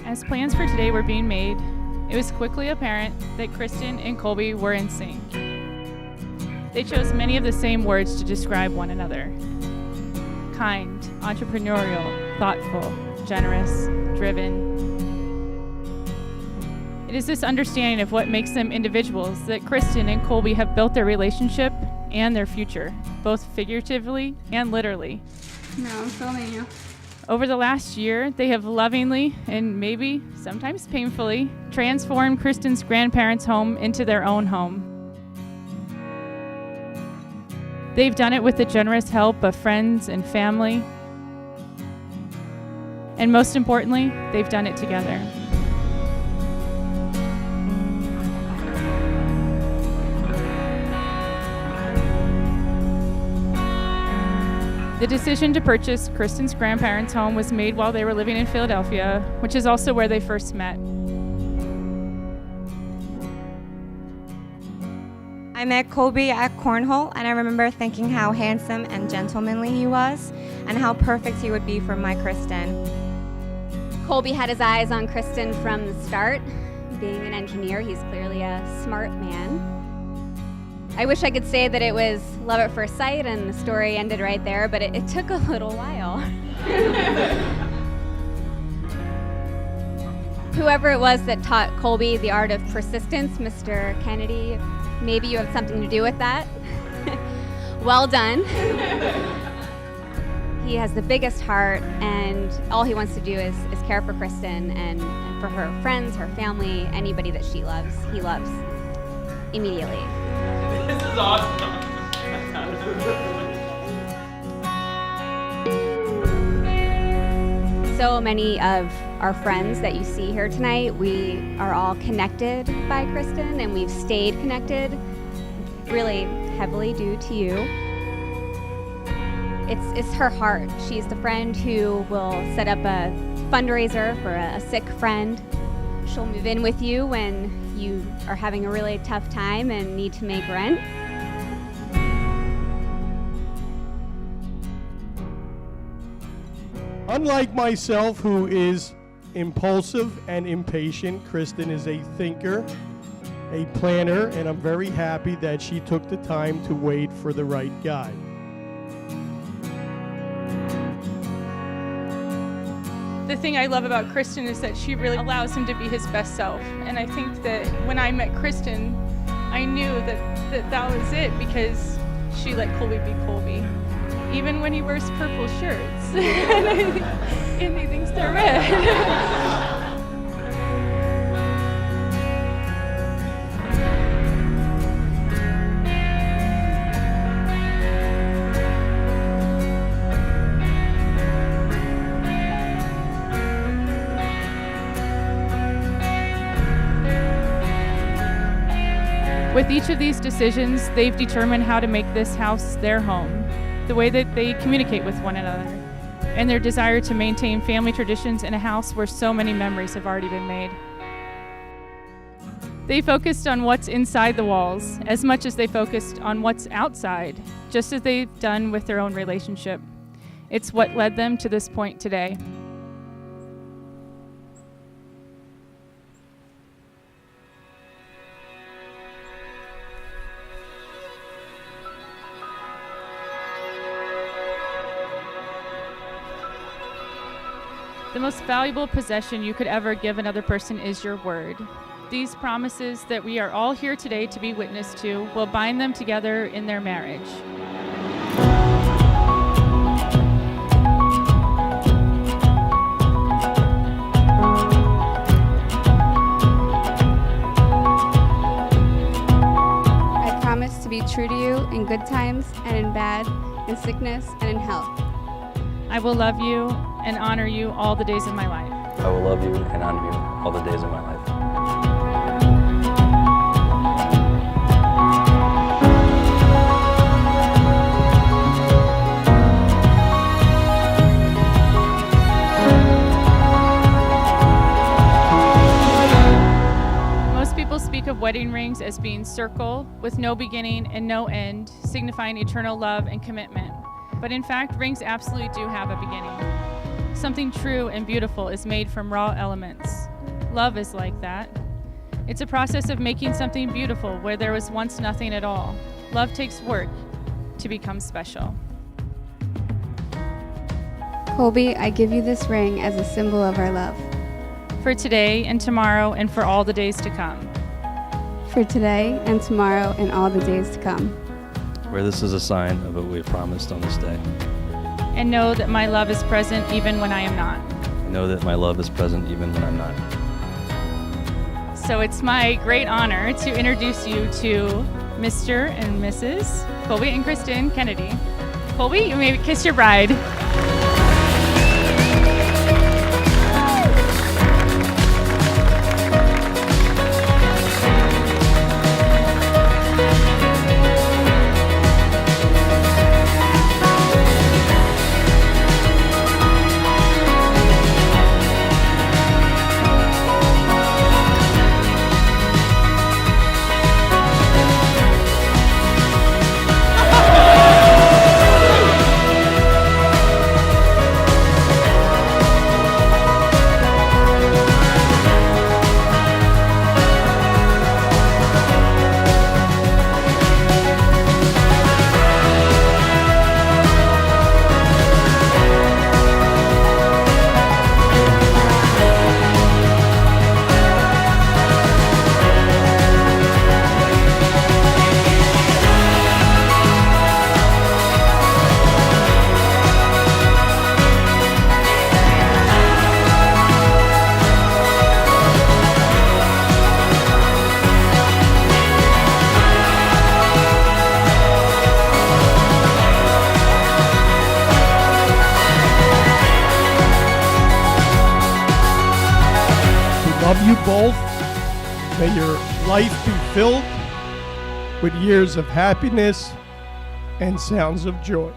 As plans for today were being made, it was quickly apparent that Kristen and Colby were in sync. They chose many of the same words to describe one another: kind, entrepreneurial, thoughtful, generous, driven. It is this understanding of what makes them individuals that Kristen and Colby have built their relationship and their future, both figuratively and literally. No, I'm filming you. Over the last year, they have lovingly and maybe sometimes painfully transformed Kristen's grandparents' home into their own home. They've done it with the generous help of friends and family. And most importantly, they've done it together. The decision to purchase Kristen's grandparents' home was made while they were living in Philadelphia, which is also where they first met. I met Colby at Cornhole, and I remember thinking how handsome and gentlemanly he was, and how perfect he would be for my Kristen. Colby had his eyes on Kristen from the start. Being an engineer, he's clearly a smart man. I wish I could say that it was love at first sight and the story ended right there, but it took a little while. Whoever it was that taught Colby the art of persistence, Mr. Kennedy, maybe you have something to do with that. Well done. He has the biggest heart, and all he wants to do is care for Kristen and for her friends, her family, anybody that she loves, he loves immediately. This is awesome. So many of our friends that you see here tonight, we are all connected by Kristen, and we've stayed connected really heavily due to you. It's her heart. She's the friend who will set up a fundraiser for a sick friend. She'll move in with you when you are having a really tough time and need to make rent. Unlike myself, who is impulsive and impatient, Kristen is a thinker, a planner, and I'm very happy that she took the time to wait for the right guy. The thing I love about Kristen is that she really allows him to be his best self. And I think that when I met Kristen, I knew that was it, because she let Colby be Colby. Even when he wears purple shirts and he thinks they're red. With each of these decisions, they've determined how to make this house their home, the way that they communicate with one another, and their desire to maintain family traditions in a house where so many memories have already been made. They focused on what's inside the walls as much as they focused on what's outside, just as they've done with their own relationship. It's what led them to this point today. The most valuable possession you could ever give another person is your word. These promises that we are all here today to be witness to will bind them together in their marriage. I promise to be true to you in good times and in bad, in sickness and in health. I will love you and honor you all the days of my life. I will love you and honor you all the days of my life. Most people speak of wedding rings as being circle with no beginning and no end, signifying eternal love and commitment. But in fact, rings absolutely do have a beginning. Something true and beautiful is made from raw elements. Love is like that. It's a process of making something beautiful where there was once nothing at all. Love takes work to become special. Colby, I give you this ring as a symbol of our love. For today and tomorrow and for all the days to come. For today and tomorrow and all the days to come. Where this is a sign of what we have promised on this day. And know that my love is present even when I am not. I know that my love is present even when I'm not. So it's my great honor to introduce you to Mr. and Mrs. Colby and Kristen Kennedy. Colby, you may kiss your bride. Love you both. May your life be filled with years of happiness and sounds of joy.